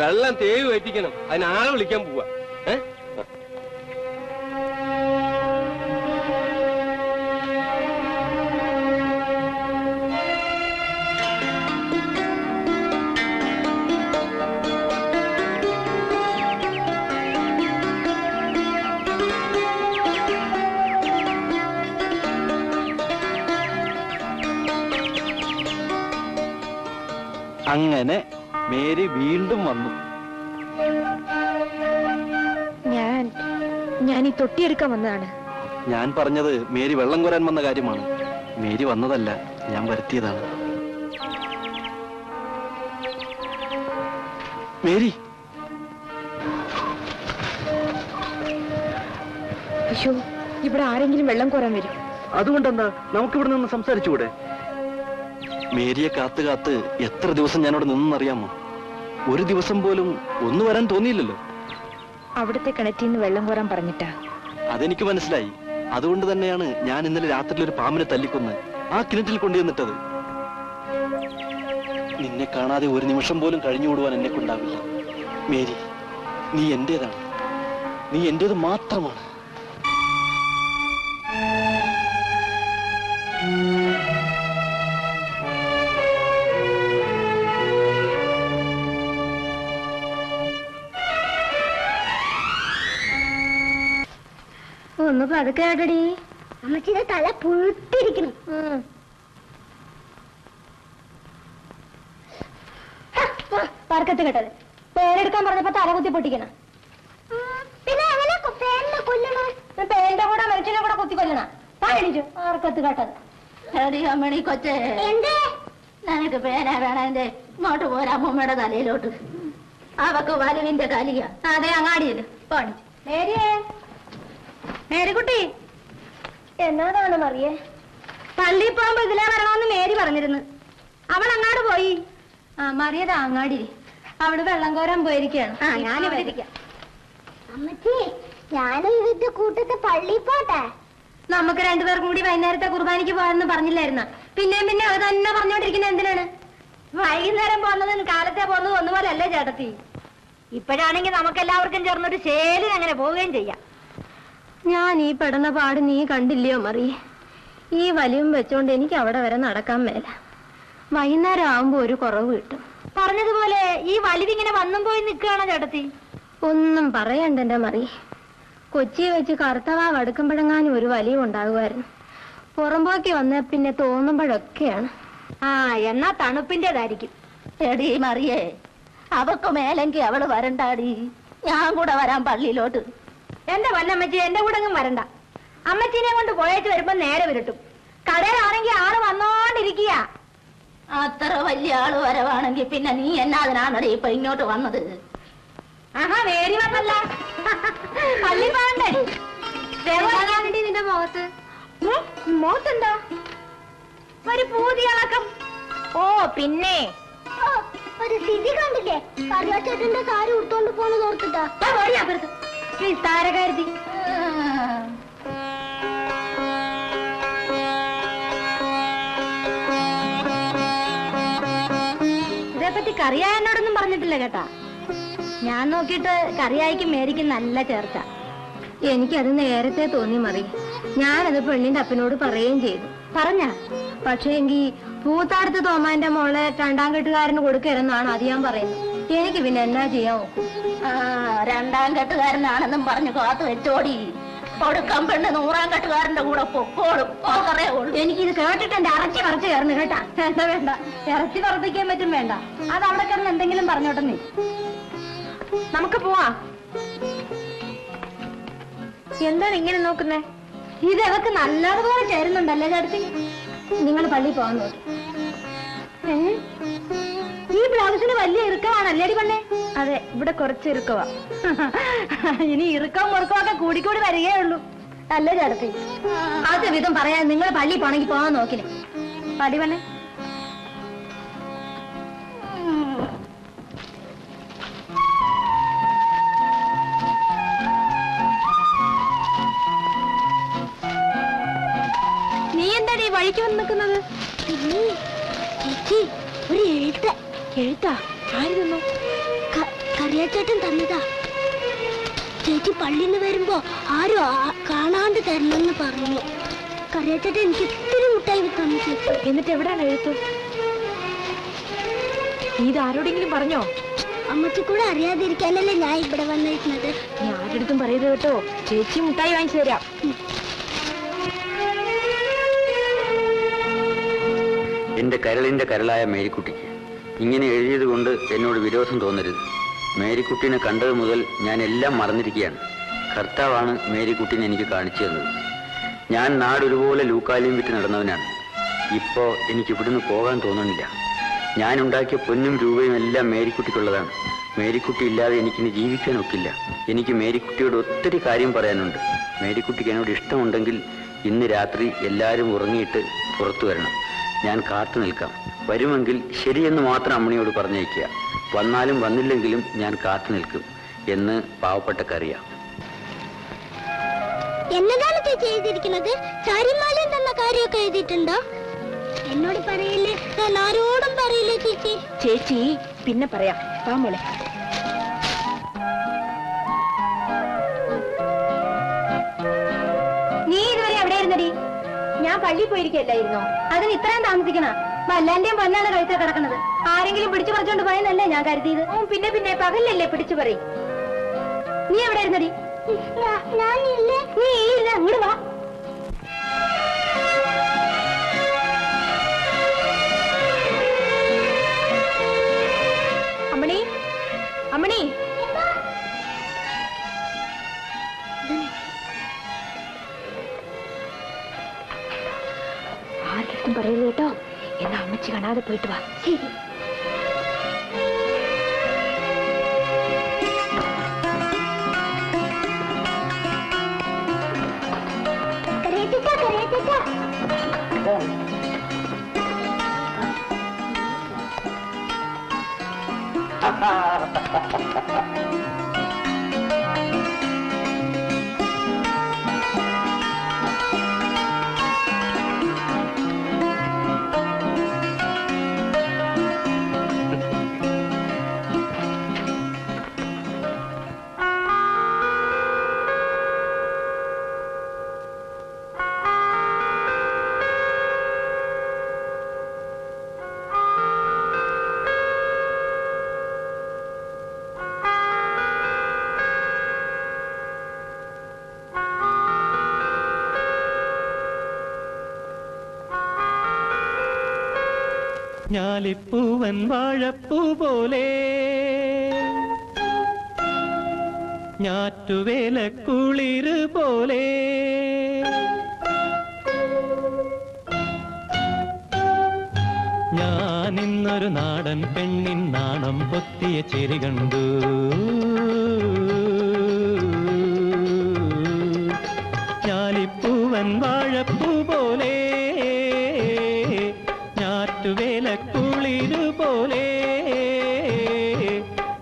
വെള്ളം തേവ് വെറ്റിക്കണം. അതിനാളെ വിളിക്കാൻ പോവാ. അങ്ങനെ മേരി വീണ്ടും വന്നു. ഞാൻ ഈ തൊട്ടിയെടുക്കാൻ വന്നതാണ്. ഞാൻ പറഞ്ഞത് മേരി വെള്ളം കോരാൻ വന്ന കാര്യമാണ്. മേരി വന്നതല്ല, ഞാൻ വരുത്തിയതാണ്. മേരി, അയ്യോ, ഇവിടെ ആരെങ്കിലും വെള്ളം കോരാൻ വരും. അതുകൊണ്ടെന്താ, നമുക്കിവിടെ നിന്ന് സംസാരിച്ചുകൂടെ? മേരിയെ കാത്ത് കാത്ത് എത്ര ദിവസം ഞാനവിടെ നിന്നറിയാമോ? ഒരു ദിവസം പോലും ഒന്ന് വരാൻ തോന്നിയില്ലല്ലോ. അവിടുത്തെ കിണറ്റിൽ നിന്ന് വെള്ളം കോരാൻ പറഞ്ഞിട്ടാ. അതെനിക്ക് മനസ്സിലായി. അതുകൊണ്ട് തന്നെയാണ് ഞാൻ ഇന്നലെ രാത്രിയിൽ ഒരു പാമ്പിനെ തല്ലിക്കൊന്ന് ആ കിണറ്റിൽ കൊണ്ടുവന്നിട്ടത്. നിന്നെ കാണാതെ ഒരു നിമിഷം പോലും കഴിഞ്ഞുകൂടുവാൻ എന്നെ കൊണ്ടാവില്ല. മേരി, നീ എന്റേതാണ്. നീ എന്റേത് മാത്രമാണ്. ഒന്ന് പതുക്കെ കേട്ടടി. അമ്മച്ചിയുടെ തല പുഴുത്തിരിക്കണം. പറക്കത്ത് കേട്ടത്. പേരെടുക്കാൻ പറഞ്ഞപ്പോ തലകുത്തി പൊട്ടിക്കണം. പിന്നെ പേരിന്റെ കൂടെ മനുഷ്യനെ കൂടെ കുത്തി കൊല്ലണ. പാടിച്ചു പറക്കത്ത് കേട്ടത്. അമ്മണി കൊച്ചേ, നിനക്ക് പേന വേണേ ഇങ്ങോട്ട് പോരാ. അമ്മൂമ്മയുടെ തലയിലോട്ട്. അവക്ക് വലുവിന്റെ കലിയ. അതെ, അങ്ങാടിയല്ലോ. പാടിച്ചു. മേരിയേ, മേരിക്കുട്ടി, എന്നതാണ് മറിയേ? പള്ളി പോകുമ്പോ ഇതിലേ വരണമെന്ന് മേരി പറഞ്ഞിരുന്നു. അവൾ അങ്ങാട് പോയി. മറിയതാ അങ്ങാടി. അവിടെ വെള്ളം കോരാൻ പോയിരിക്കുകയാണ്. ഞാനിവിടെ ഇരിക്കാം. അമ്മച്ചി, ഞാനും ഇതിന്റെ കൂട്ടത്തെ പള്ളി പോട്ടെ? നമുക്ക് രണ്ടുപേർക്കും കൂടി വൈകുന്നേരത്തെ കുർബാനയ്ക്ക് പോകാമെന്ന് പറഞ്ഞില്ലായിരുന്ന? പിന്നെ അത് തന്നെ പറഞ്ഞോണ്ടിരിക്കുന്നത് എന്തിനാണ്? വൈകുന്നേരം പോകുന്നതും കാലത്തെ പോകുന്നതും ഒന്നുപോലല്ലേ ചേട്ടത്തി? ഇപ്പോഴാണെങ്കിൽ നമുക്കെല്ലാവർക്കും ചേർന്നൊരു ശേലിന് അങ്ങനെ പോവുകയും ചെയ്യാം. ഞാൻ ഈ പെടുന്ന പാട് നീ കണ്ടില്ലയോ മറി? ഈ വലിയും വെച്ചോണ്ട് എനിക്ക് അവിടെ വരെ നടക്കാൻ മേല. വൈകുന്നേരം ആവുമ്പോ ഒരു കുറവ് കിട്ടും. പറഞ്ഞതുപോലെ ഈ വലിവിങ്ങനെ വന്നും പോയി നിൽക്കുകയാണോ ചേട്ടത്തി? ഒന്നും പറയണ്ട എന്റെ മറി. കൊച്ചി വെച്ച് കറുത്തവാവ് അടുക്കുമ്പോഴെങ്ങാനും ഒരു വലിവ് ഉണ്ടാകുമായിരുന്നു. പുറമ്പോക്കി വന്ന പിന്നെ തോന്നുമ്പോഴൊക്കെയാണ്. എന്നാ തണുപ്പിന്റേതായിരിക്കും. എടി മറിയേ, അവക്ക് മേലെങ്കിൽ അവള് വരണ്ടാടി. ഞാൻ കൂടെ വരാൻ പള്ളിയിലോട്ട്. എന്റെ വല്ലമ്മച്ചി, എന്റെ കൂടെ ഒന്നും വരണ്ട. അമ്മച്ചീനെ കൊണ്ട് പോയേച്ച് വരുമ്പോ നേരെ വിരട്ടും. കടയിലാണെങ്കിൽ ആള് വന്നോണ്ടിരിക്കുക. അത്ര വലിയ ആള് വരവാണെങ്കിൽ പിന്നെ നീ എന്നാതിനാണടി ഇപ്പൊ ഇങ്ങോട്ട് വന്നത്? വേരി വന്നല്ല, പള്ളി പോകണ്ടേ? നിന്റെ മുഖത്ത് മുഖത്തുണ്ടോ ഒരു പൂതിയളക്കം? പിന്നെ ഒരു സ്ഥിതി കണ്ടില്ലേ? കറിയാച്ചേട്ടന്റെ സാരി ഉടുത്തോണ്ട് പോണെന്ന് ഓർത്തിട്ടാ. താരകാരുതി. ഇതേപ്പറ്റി കറിയായ എന്നോടൊന്നും പറഞ്ഞിട്ടില്ല കേട്ടാ. ഞാൻ നോക്കിയിട്ട് കറിയായിക്കും മേരിക്കും നല്ല ചേർച്ച. എനിക്കത് നേരത്തെ തോന്നി മറി. ഞാനത് പെണ്ണിന്റെ അപ്പനോട് പറയുകയും ചെയ്തു. പറഞ്ഞ പക്ഷേ എങ്കിൽ പൂത്താടുത്ത് തോമാന്റെ മോളെ രണ്ടാം കെട്ടുകാരന് കൊടുക്കരുതെന്നാണ് അത് ഞാൻ പറയുന്നത്. എനിക്ക് പിന്നെ എന്നാ ചെയ്യാൻ നോക്കും? രണ്ടാം കെട്ടുകാരനാണെന്നും പറഞ്ഞു കാത്തു വെച്ചോടി. കൊടുക്കാൻ പെണ്ണ് നൂറാം കെട്ടുകാരന്റെ കൂടെ പൊക്കോളും. എനിക്കിത് കേട്ടിട്ട് എന്റെ ഇറച്ചി പറിച്ച് കയറുന്നു കേട്ടാ. എന്താ വേണ്ട, ഇറച്ചി പറപ്പിക്കാൻ പറ്റും വേണ്ട. അത് അവിടെ കിടന്ന് എന്തെങ്കിലും പറഞ്ഞോട്ടെ. നീ നമുക്ക് പോവാ. എന്താണ് ഇങ്ങനെ നോക്കുന്നേ? ഇതൊക്കെ നല്ലതുപോലെ ചേരുന്നുണ്ടല്ലേ ചേട്ടത്തി? നിങ്ങൾ പള്ളി പോകാൻ നോക്കി. ഈ ബ്ലൗസിന് വലിയ ഇറുക്കമാണല്ലേടി പെണ്ണെ? അതെ, ഇവിടെ കുറച്ച് ഇറുക്കവാ. ഇനി ഇറുക്കവും മുറുക്കമൊക്കെ കൂടിക്കൂടി വരികയേ ഉള്ളൂ അല്ലേ ചേട്ടത്തി? അത് വിധം പറയാൻ നിങ്ങൾ പള്ളി പോണെങ്കിൽ പോകാൻ നോക്കിനെ. പടി പെണ്ണെ, നീ എന്താടി വഴിക്ക് വന്ന് നിൽക്കുന്നത്? ഒരു എഴുത്ത. എഴുത്താ? ആര് തന്നു? കറിയാച്ചേട്ടൻ തന്നതാ. ചേച്ചി പള്ളിയിൽ നിന്ന് വരുമ്പോ ആരും കാണാണ്ട് തരണമെന്ന് പറഞ്ഞു. കറിയാച്ചേട്ടൻ എനിക്ക് ഇത്തിരി മുട്ടായി തന്നു ചേച്ചി. എന്നിട്ട് എവിടെയാണ് എഴുത്ത്? ഇത് ആരോടെങ്കിലും പറഞ്ഞോ? അമ്മച്ചി കൂടെ അറിയാതിരിക്കാനല്ലേ ഞാൻ ഇവിടെ വന്നിരിക്കുന്നത്. നീ ആരുടെ പറയരുത് കേട്ടോ. ചേച്ചി മുട്ടായി വാങ്ങിച്ചു തരാം. എന്റെ കരളിന്റെ കരളായ മേരിക്കുട്ടിക്ക് ഇങ്ങനെ എഴുതിയത് കൊണ്ട് എന്നോട് വിരോധം തോന്നരുത്. മേരിക്കുട്ടിനെ കണ്ടത് മുതൽ ഞാൻ എല്ലാം മറന്നിരിക്കുകയാണ്. കർത്താവാണ് മേരിക്കുട്ടിനെ എനിക്ക് കാണിച്ചു തന്നത്. ഞാൻ നാടൊരുപോലെ ലൂക്കാലിയും വിറ്റ് നടന്നവനാണ്. ഇപ്പോ എനിക്ക് ഇവിടുന്ന് പോകാൻ തോന്നുന്നില്ല. ഞാൻ ഉണ്ടാക്കിയ പൊന്നും രൂപയും എല്ലാം മേരിക്കുട്ടിക്കുള്ളതാണ്. മേരിക്കുട്ടി ഇല്ലാതെ എനിക്കിനി ജീവിക്കാൻ ഒക്കില്ല. എനിക്ക് മേരിക്കുട്ടിയോട് ഒത്തിരി കാര്യം പറയാനുണ്ട്. മേരിക്കുട്ടിക്ക് എന്നോട് ഇഷ്ടമുണ്ടെങ്കിൽ ഇന്ന് രാത്രി എല്ലാവരും ഉറങ്ങിയിട്ട് പുറത്തു വരണം. ഞാൻ കാത്തു നിൽക്കാം. വരുമെങ്കിൽ ശരിയെന്ന് മാത്രം അമ്മണിയോട് പറഞ്ഞേക്കുക. വന്നാലും വന്നില്ലെങ്കിലും ഞാൻ കാത്തു നിൽക്കും എന്ന് പാവപ്പെട്ടക്കറിയാം. എന്നതാണ് ചേച്ചി എഴുതിയിരിക്കുന്നത്? ചാരിമാലയും തന്ന കാര്യമൊക്കെ എഴുതിയിട്ടുണ്ടോ? എന്നോട് പറയില്ലേ? ഞാൻ ആരോടും പറയില്ലേ ചേച്ചി. ചേച്ചി പിന്നെ പറയാം. വാ മോളെ. നീ ഇതുവരെ എവിടെയായിരുന്നടി? ഞാൻ പള്ളിയിൽ പോയിരിക്കല്ലായിരുന്നോ? അതിന് ഇത്രയും താമസിക്കണ? വല്ലാന്റെയും പൊന്നാണ് കഴുത്ത കിടക്കണത്. ആരെങ്കിലും പിടിച്ചു പറിച്ചോണ്ട് പോയെന്നല്ലേ ഞാൻ കരുതിയത്. പിന്നെ പിന്നെ പകലല്ലേ പിടിച്ചു പറയും. നീ എവിടെയായിരുന്നടി? നീ ഇല്ല, അങ്ങോട്ട് വാ. അമ്മണി, അമ്മണി. ആർക്കും പറയരുത് കേട്ടോ. എന്നാ അമ്മച്ചി കാണാതെ പോയിട്ട് വാ. ഞാലിപ്പൂവൻ വാഴപ്പൂ പോലെ ഞാറ്റുവേല കുളിര് പോലെ ഞാനിന്നൊരു നാടൻ പെണ്ണിൻ നാണം പൊത്തിയ ചിരി കണ്ടു. ഞാലിപ്പൂവൻ വാഴപ്പൂ പോലെ വേലക്കുളിരു പോലെ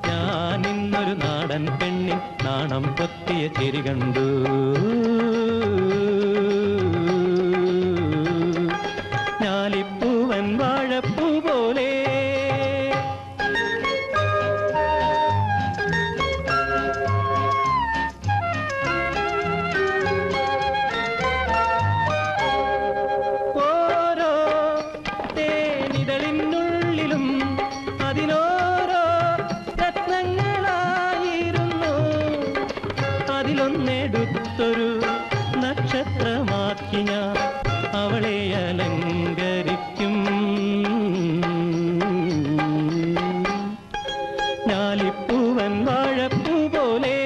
ഞാനിന്നൊരു നാടൻ പെണ്ണിൻ നാണം പൊത്തിയ ചിരി കണ്ടു. ഞാലിപ്പൂവൻ വാഴപ്പൂ പോലെ ൊരു നക്ഷത്രമാക്കി ഞാൻ അവളെ അലങ്കരിക്കും. ഞാലിപ്പൂവൻ വാഴപ്പൂ പോലെ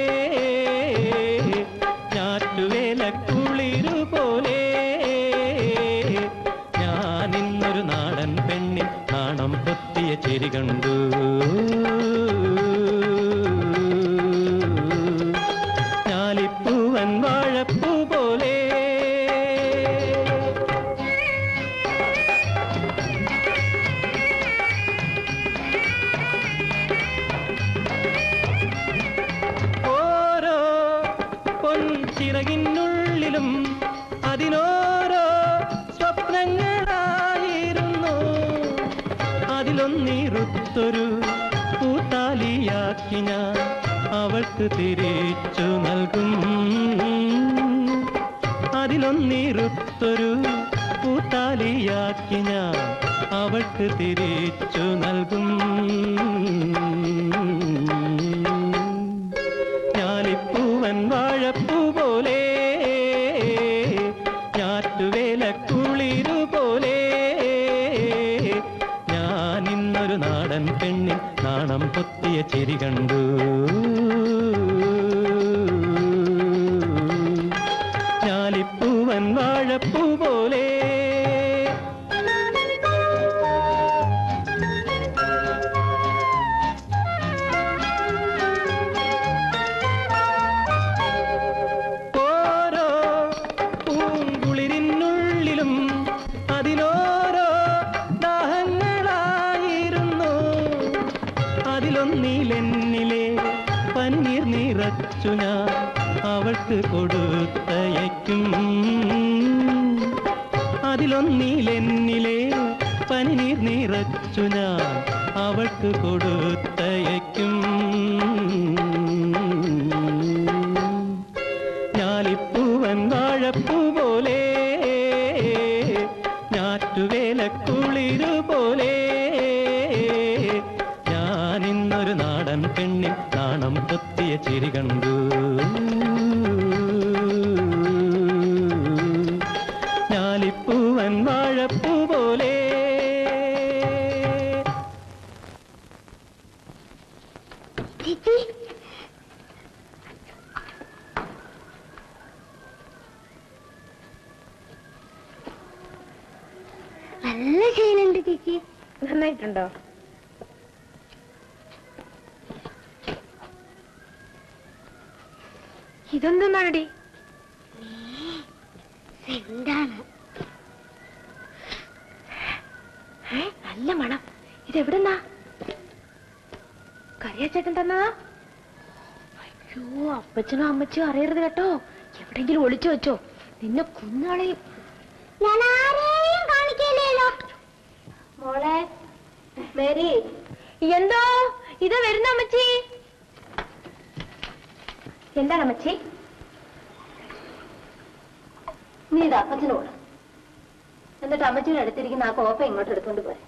ഞാറ്റുവേല കുളിരു പോലെ ഞാനിന്നൊരു നാടൻ പെണ്ണിൻ നാണം പൊത്തിയ ചിരി കണ്ടു. വാഴപ്പൂ പോലെ പൂത്താലിയാക്കി ഞാൻ അവൾക്ക് തിരിച്ചു നൽകും. അതിലൊന്നിരുത്തൊരു പൂത്താലിയാക്കി ഞാൻ അവൾക്ക് തിരിച്ചു നൽകും. ഞാലിപ്പൂവൻ വാഴപ്പൂ പോലെ ഞാറ്റുവേല കുളിരുപോലെ ഞാൻ ഇന്നൊരു നാടൻ പെണ്ണിൽ നാണം പൊത്തിയ ചിരി കണ്ടു. ഞാലിപ്പൂവൻ വാഴപ്പൂ പോലെ. ഓരോ പൂങ്കുളിരിനുള്ളിലും അതിലോരോ ദാഹങ്ങളായിരുന്നു. അതിലൊന്നിലെന്നിലെ പന്നീർ നിറച്ചു ഞാൻ അവൾക്ക് കൊടുത്തയക്കും. അതിലൊന്നിലെന്നിലെ പനിനീർ നിറച്ചു ഞാൻ അവൾക്ക് കൊടുത്തയക്കും. ഞാലിപ്പൂവൻ വാഴപ്പൂ പോലെ ഞാറ്റുവേല കുളിരുപോലെ ഞാൻ ഇന്നൊരു നാടൻ പെണ്ണിൽ നാണം പൊത്തിയ ചിരി കണ്ടു. ഞാലിപ്പൂവൻ വാഴപ്പൂ പോലെ. ചേച്ചി നല്ല ചെയ്യുന്നുണ്ട് ചേച്ചി. നന്നായിട്ടുണ്ടോ? ഇതെന്താടി? എന്താണ് നല്ല മണം. ഇതെവിടുന്നാ? കറിയാച്ചേട്ടൻ തന്നതാ? അയ്യോ, അപ്പച്ചനും അമ്മച്ചും അറിയരുത് കേട്ടോ. എവിടെങ്കിലും ഒളിച്ചു വെച്ചോ, നിന്നെ കുന്നാളെയും. ഞാൻ ആരെയും കാണിക്കില്ലല്ലോ. മോളെ മേരി, എന്തോ ഇത് വരുന്ന അമ്മച്ചി. എന്താണ് അമ്മച്ചി? നീ ഇത് അപ്പച്ചനോട്, എന്നിട്ട് അമ്മച്ചിയുടെ അടുത്തിരിക്കുന്ന ആ കോപ്പ ഇങ്ങോട്ട് എടുത്തോണ്ട് പോരെ.